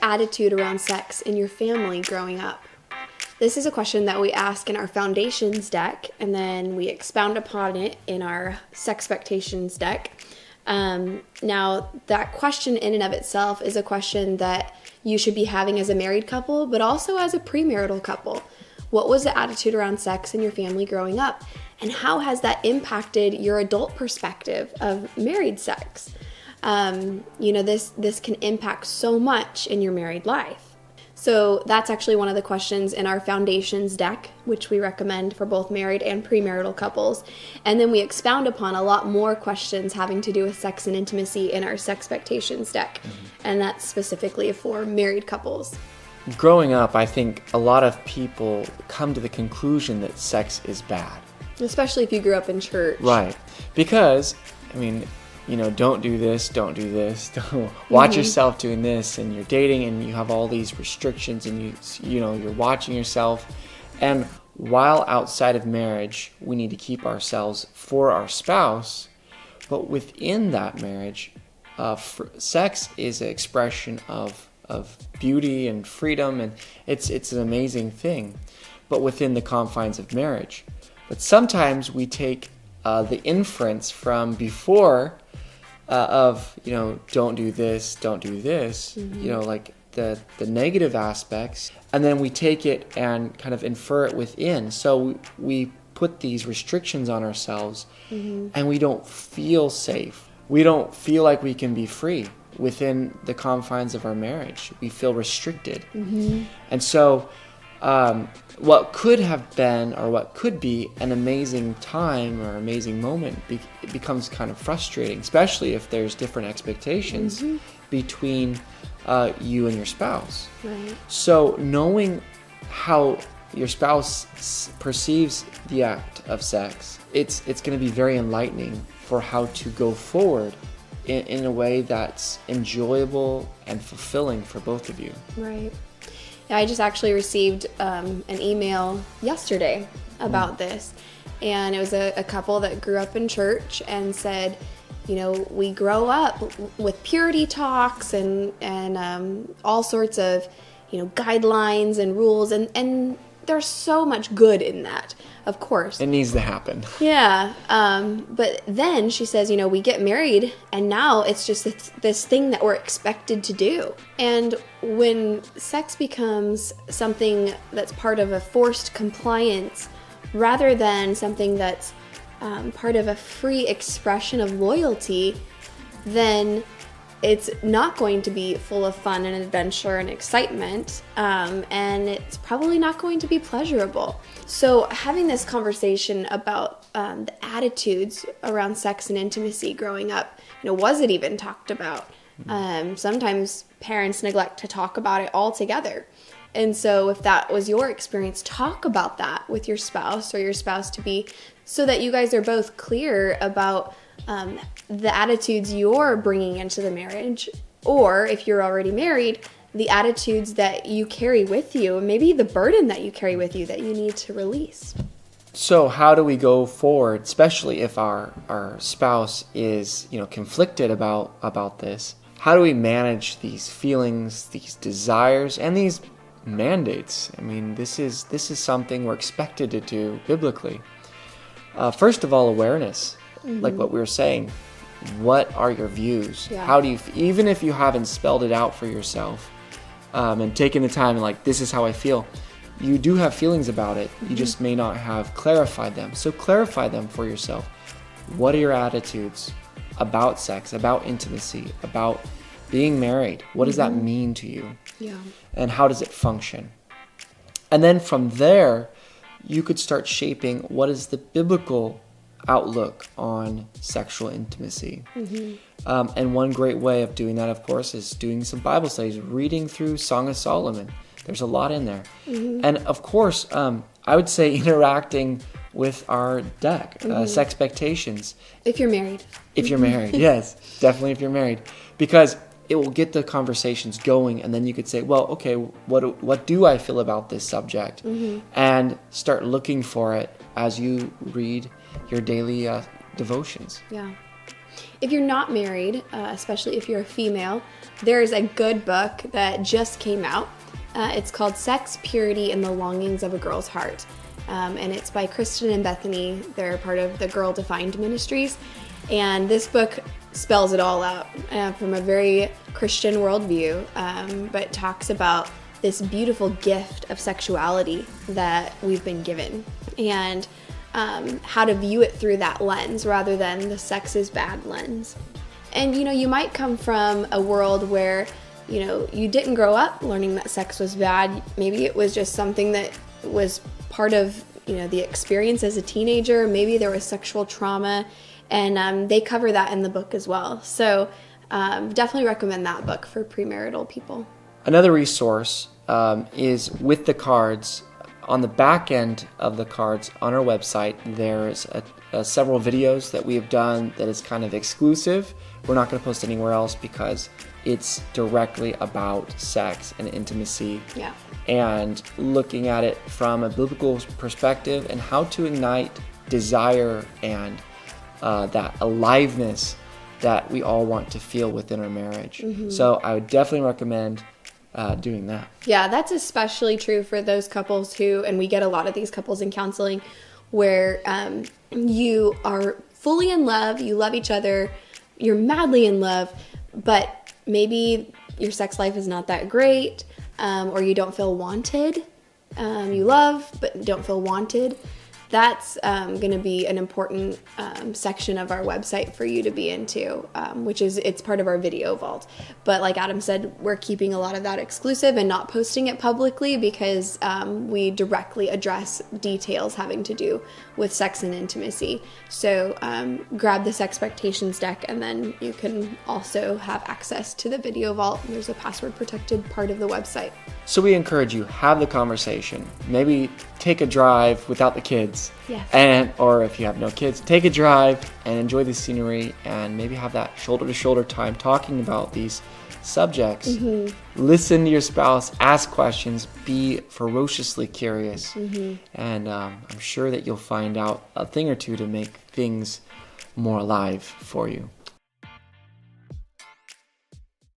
the attitude around sex in your family growing up? This is a question that we ask in our Foundations deck, and then we expound upon it in our Sexpectations deck. Now, that question in and of itself is a question that you should be having as a married couple, but also as a premarital couple. What was the attitude around sex in your family growing up? And how has that impacted your adult perspective of married sex? This can impact so much in your married life. So that's actually one of the questions in our Foundations deck, which we recommend for both married and premarital couples. And then we expound upon a lot more questions having to do with sex and intimacy in our Sexpectations deck. Mm-hmm. And that's specifically for married couples. Growing up, I think a lot of people come to the conclusion that sex is bad. Especially if you grew up in church. Right. Because, don't do this, don't watch yourself doing this, and you're dating and you have all these restrictions, and you're watching yourself. And while outside of marriage, we need to keep ourselves for our spouse, but within that marriage, sex is an expression of beauty and freedom, and it's an amazing thing, but within the confines of marriage. But sometimes we take the inference from before of, don't do this, like the negative aspects, and then we take it and kind of infer it within. So we put these restrictions on ourselves, and we don't feel safe. We don't feel like we can be free within the confines of our marriage. We feel restricted. And so what could have been, or what could be an amazing time or amazing moment it becomes kind of frustrating, especially if there's different expectations between you and your spouse. Right. So knowing how your spouse perceives the act of sex, it's going to be very enlightening for how to go forward in a way that's enjoyable and fulfilling for both of you. Right. Yeah, I just actually received an email yesterday about this, and it was a couple that grew up in church and said, we grow up with purity talks and all sorts of, guidelines and rules, and there's so much good in that, of course. It needs to happen. Yeah. But then she says, we get married and now it's just this thing that we're expected to do. And when sex becomes something that's part of a forced compliance rather than something that's part of a free expression of loyalty, then it's not going to be full of fun and adventure and excitement, and it's probably not going to be pleasurable. So having this conversation about the attitudes around sex and intimacy growing up, was it even talked about? Sometimes parents neglect to talk about it altogether. And so if that was your experience, talk about that with your spouse or your spouse-to-be so that you guys are both clear about the attitudes you're bringing into the marriage, or if you're already married, the attitudes that you carry with you, and maybe the burden that you carry with you that you need to release. So how do we go forward, especially if our spouse is, conflicted about this? How do we manage these feelings, these desires, and these mandates? I mean, this is something we're expected to do biblically. First of all, awareness. Like what we were saying, what are your views? Yeah. How do you, even if you haven't spelled it out for yourself, and taken the time and this is how I feel, you do have feelings about it. You just may not have clarified them. So clarify them for yourself. What are your attitudes about sex, about intimacy, about being married? What does that mean to you? Yeah. And how does it function? And then from there, you could start shaping what is the biblical outlook on sexual intimacy. And one great way of doing that, of course, is doing some Bible studies, reading through Song of Solomon. There's a lot in there. And of course, I would say interacting with our deck, Sexpectations. If you're married. If you're married, yes, definitely if you're married. Because it will get the conversations going, and then you could say, well, okay, what do I feel about this subject? And start looking for it as you read your daily devotions. Yeah. If you're not married, especially if you're a female, there's a good book that just came out. It's called Sex, Purity, and the Longings of a Girl's Heart. And it's by Kristen and Bethany. They're part of the Girl Defined Ministries. And this book spells it all out from a very Christian worldview, but talks about this beautiful gift of sexuality that we've been given, and how to view it through that lens rather than the sex is bad lens. And you might come from a world where you didn't grow up learning that sex was bad. Maybe it was just something that was part of the experience as a teenager. Maybe there was sexual trauma, and they cover that in the book as well. So definitely recommend that book for premarital people. Another resource is with the cards. On the back end of the cards on our website, there's several videos that we have done that is kind of exclusive. We're not going to post anywhere else because it's directly about sex and intimacy. Yeah. And looking at it from a biblical perspective and how to ignite desire and that aliveness that we all want to feel within our marriage. Mm-hmm. So I would definitely recommend doing that. Yeah, that's especially true for those couples who, and we get a lot of these couples in counseling, where you are fully in love, you love each other, you're madly in love, but maybe your sex life is not that great, or you don't feel wanted. You love, but don't feel wanted. That's going to be an important section of our website for you to be into, which is, it's part of our video vault. But like Adam said, we're keeping a lot of that exclusive and not posting it publicly because we directly address details having to do with sex and intimacy. So grab this expectations deck, and then you can also have access to the video vault. There's a password protected part of the website. So we encourage you, have the conversation. Maybe take a drive without the kids. Yes. Or if you have no kids, take a drive and enjoy the scenery, and maybe have that shoulder-to-shoulder time talking about these subjects. Mm-hmm. Listen to your spouse, ask questions, be ferociously curious. Mm-hmm. And I'm sure that you'll find out a thing or two to make things more alive for you.